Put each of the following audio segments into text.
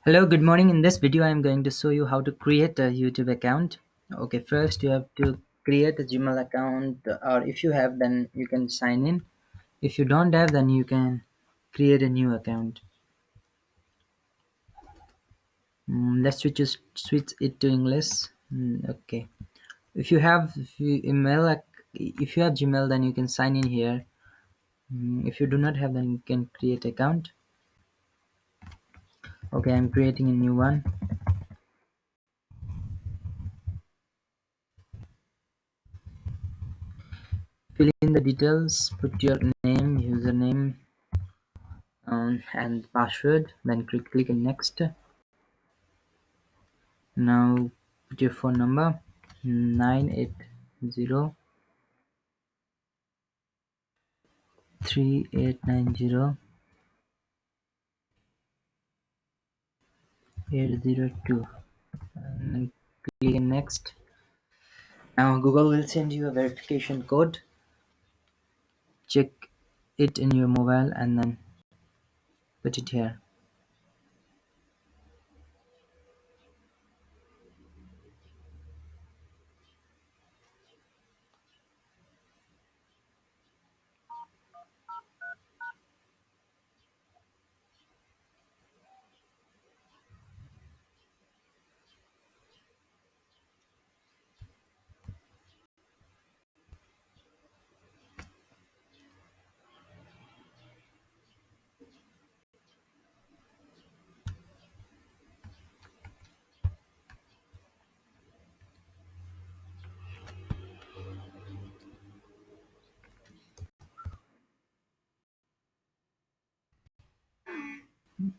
Hello, good morning. In this video, I am going to show you how to create a YouTube account. Okay, first you have to create a Gmail account, or if you have, then you can sign in. If you don't have, then you can create a new account. Let's switch it to English. Okay. If you email, if you have Gmail, then you can sign in here. If you do not have, then you can create account. Okay, I'm creating a new one. Fill in the details. Put your name, username, and password, then click on next. Now put your phone number 980 3890 802 and click on next. Now Google will send you a verification code. Check it in your mobile and then put it here.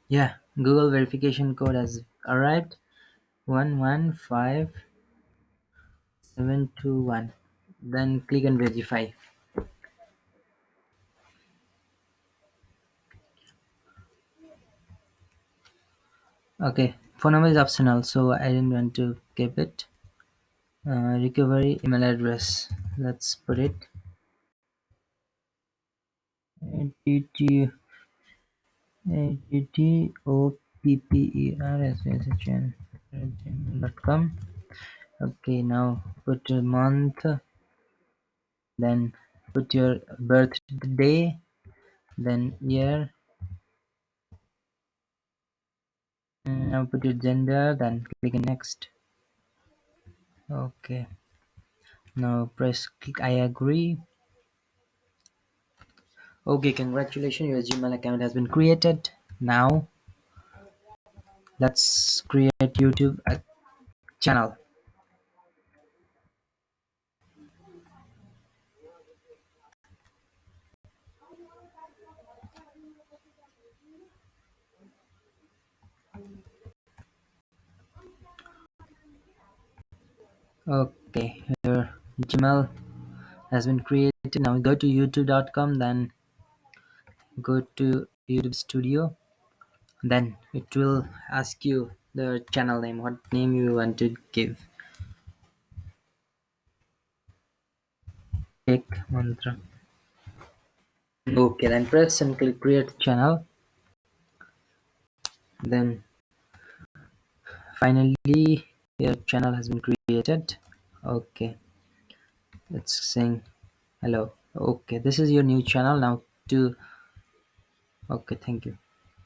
Yeah, Google verification code has arrived. 115721. Then click on verify. Okay, phone number is optional, so I didn't want to keep it. Recovery email address. Let's put it attoppershn@gmail.com. Okay, now put a month, then put your birthday, then year, and now put your gender, then click on next. Okay, now press click I agree. Okay, congratulations, your Gmail account has been created. Now let's create YouTube channel. Okay, your Gmail has been created. Now go to youtube.com, then go to YouTube Studio. Then it will ask you the channel name, what name you want to give. Take mantra. Okay, then press and click create channel. Then finally your channel has been created. Okay, it's saying hello. Okay, this is your new channel now. To okay, thank you.